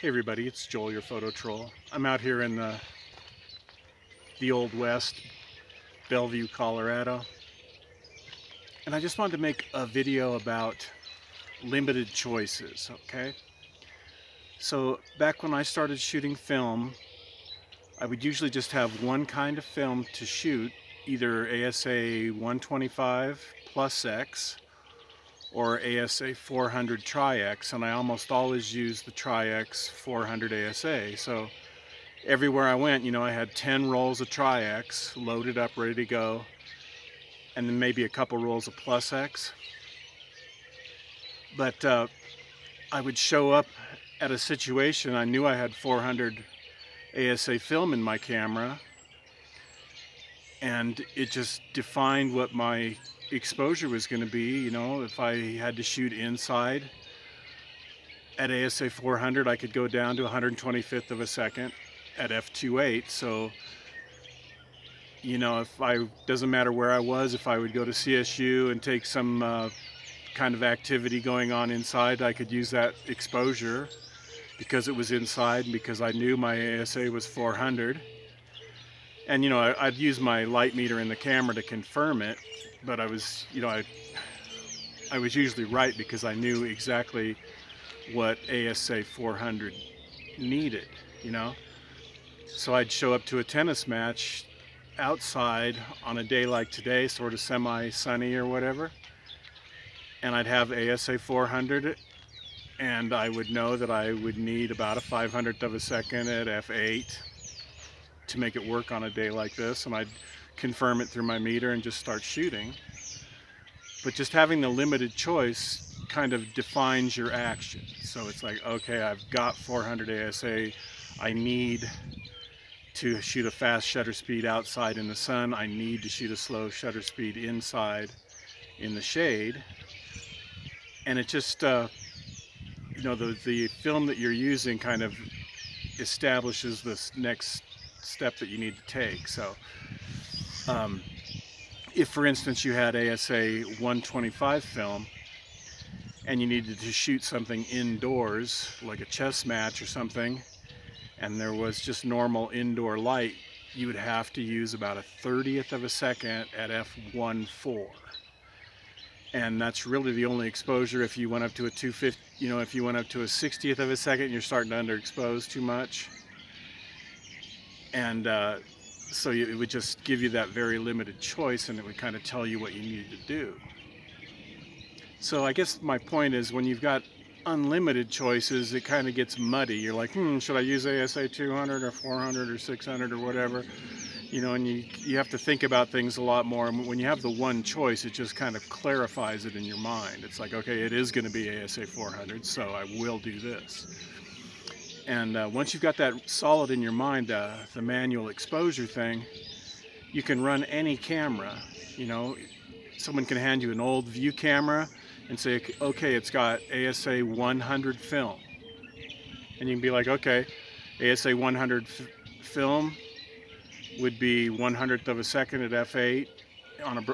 Hey everybody, it's Joel, your photo troll. I'm out here in the Old West, Bellevue, Colorado, and I just wanted to make a video about limited choices, okay? So back when I started shooting film, I would usually just have one kind of film to shoot, either ASA 125 plus X or ASA 400 Tri-X, and I almost always use the Tri-X 400 ASA. So everywhere I went, I had 10 rolls of Tri-X loaded up, ready to go, and then maybe a couple rolls of Plus X. But I would show up at a situation, I knew I had 400 ASA film in my camera, and it just defined what my exposure was going to be. If I had to shoot inside at ASA 400, I could go down to 125th of a second at f2.8. So doesn't matter where I was, if I would go to CSU and take some kind of activity going on inside, I could use that exposure because it was inside and because I knew my ASA was 400. And I'd use my light meter in the camera to confirm it, but I was usually right because I knew exactly what ASA 400 needed, So I'd show up to a tennis match outside on a day like today, sort of semi-sunny or whatever, and I'd have ASA 400, and I would know that I would need about a 500th of a second at f8 to make it work on a day like this, and I'd confirm it through my meter and just start shooting. But just having the limited choice kind of defines your action. So it's like, okay, I've got 400 ASA, I need to shoot a fast shutter speed outside in the sun, I need to shoot a slow shutter speed inside in the shade, and it just the film that you're using kind of establishes this next step that you need to take. So if for instance you had ASA 125 film and you needed to shoot something indoors like a chess match or something, and there was just normal indoor light, you would have to use about a 30th of a second at f1.4, and that's really the only exposure. If you went up to a 250, if you went up to a 60th of a second, you're starting to underexpose too much, and so it would just give you that very limited choice, and it would kind of tell you what you needed to do. So I guess my point is, when you've got unlimited choices, it kind of gets muddy. You're like, should I use ASA 200 or 400 or 600 or whatever? And you have to think about things a lot more. And when you have the one choice, it just kind of clarifies it in your mind. It's like, okay, it is going to be ASA 400, so I will do this. And once you've got that solid in your mind, the manual exposure thing, you can run any camera. Someone can hand you an old view camera and say, okay, it's got ASA 100 film. And you can be like, okay, ASA 100 film would be 100th of a second at f8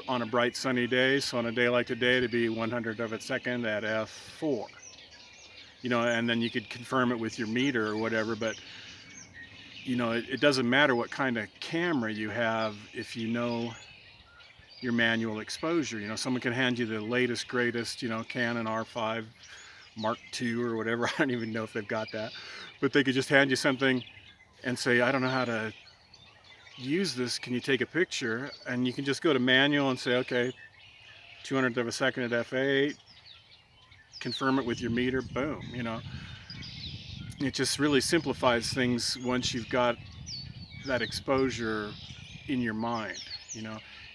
on a bright sunny day. So on a day like today, it'd be 100th of a second at f4. And then you could confirm it with your meter or whatever, but it doesn't matter what kind of camera you have if you know your manual exposure. Someone can hand you the latest, greatest, Canon R5 Mark II or whatever. I don't even know if they've got that, but they could just hand you something and say, I don't know how to use this, can you take a picture? And you can just go to manual and say, okay, 200th of a second at f8, confirm it with your meter, boom. It just really simplifies things once you've got that exposure in your mind,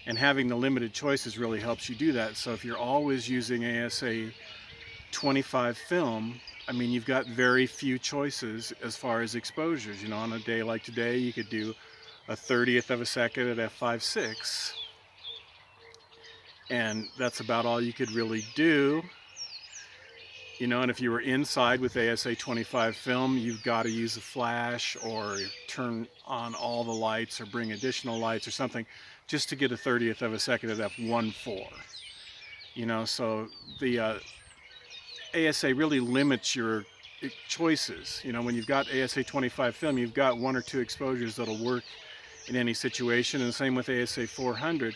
and having the limited choices really helps you do that. So if you're always using ASA 25 film, you've got very few choices as far as exposures. On a day like today, you could do a 30th of a second at f5.6, and that's about all you could really do. And if you were inside with ASA 25 film, you've got to use a flash or turn on all the lights or bring additional lights or something just to get a 30th of a second at f1.4. So the ASA really limits your choices. You know, when you've got ASA 25 film, you've got 1 or 2 exposures that'll work in any situation, and the same with ASA 400.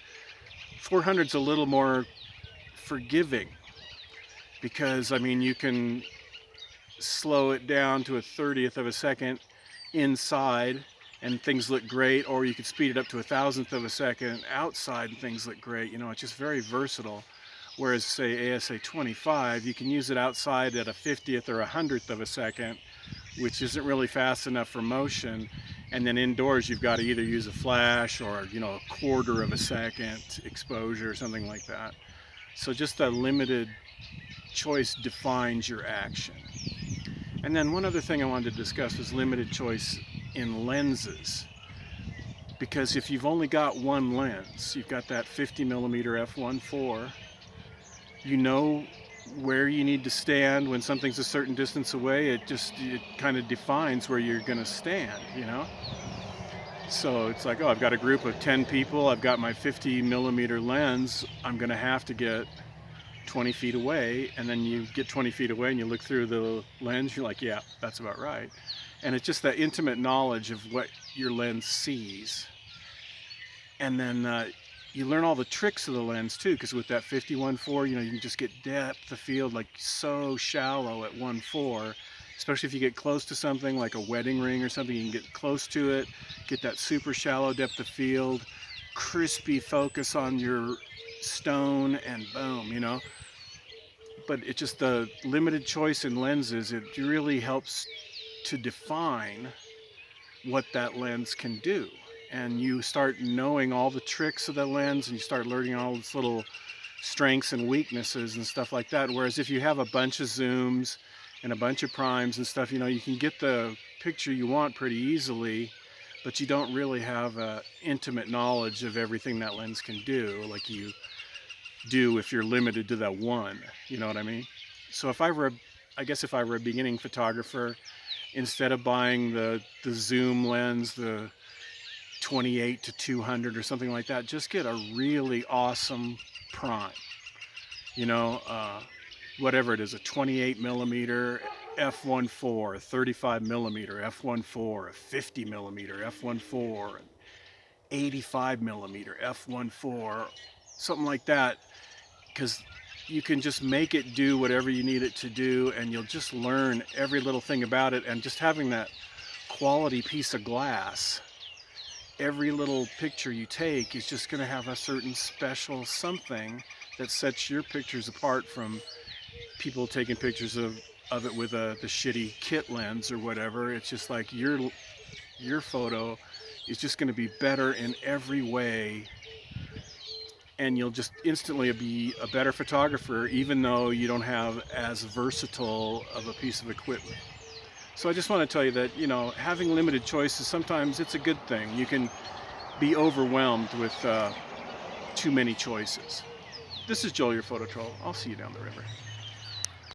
400's a little more forgiving because, I mean, you can slow it down to a 30th of a second inside and things look great, or you could speed it up to a 1,000th of a second outside and things look great. You know, it's just very versatile. Whereas, say, ASA 25, you can use it outside at a 50th or a 100th of a second, which isn't really fast enough for motion. And then indoors, you've got to either use a flash or, you know, a 1/4 of a second exposure or something like that. So just a limited choice defines your action. And then one other thing I wanted to discuss was limited choice in lenses. Because if you've only got one lens, you've got that 50mm f1.4, you know where you need to stand when something's a certain distance away. It kind of defines where you're going to stand, you know? So it's like, oh, I've got a group of 10 people, I've got my 50mm lens, I'm going to have to get 20 feet away. And then you get 20 feet away and you look through the lens, you're like, yeah, that's about right. And it's just that intimate knowledge of what your lens sees. And then you learn all the tricks of the lens too, because with that 51.4, you know, you can just get depth of field like so shallow at 1.4, especially if you get close to something like a wedding ring or something. You can get close to it, get that super shallow depth of field, crispy focus on your stone, and boom, you know. But it's just the limited choice in lenses, it really helps to define what that lens can do. And you start knowing all the tricks of the lens, and you start learning all its little strengths and weaknesses and stuff like that. Whereas if you have a bunch of zooms and a bunch of primes and stuff, you know, you can get the picture you want pretty easily, but you don't really have a intimate knowledge of everything that lens can do like you do if you're limited to that one. You know what I mean? So if I were a beginning photographer, instead of buying the zoom lens, the 28 to 200 or something like that, just get a really awesome prime. You know, whatever it is, a 28mm f1.4, a 35mm f1.4, a 50mm f1.4, an 85mm f1.4, something like that, because you can just make it do whatever you need it to do, and you'll just learn every little thing about it. And just having that quality piece of glass, every little picture you take is just going to have a certain special something that sets your pictures apart from people taking pictures of it with the shitty kit lens or whatever. It's just like your photo is just going to be better in every way, and you'll just instantly be a better photographer, even though you don't have as versatile of a piece of equipment. So I just want to tell you that, you know, having limited choices, sometimes it's a good thing. You can be overwhelmed with too many choices. This is Joel, your photo troll. I'll see you down the river.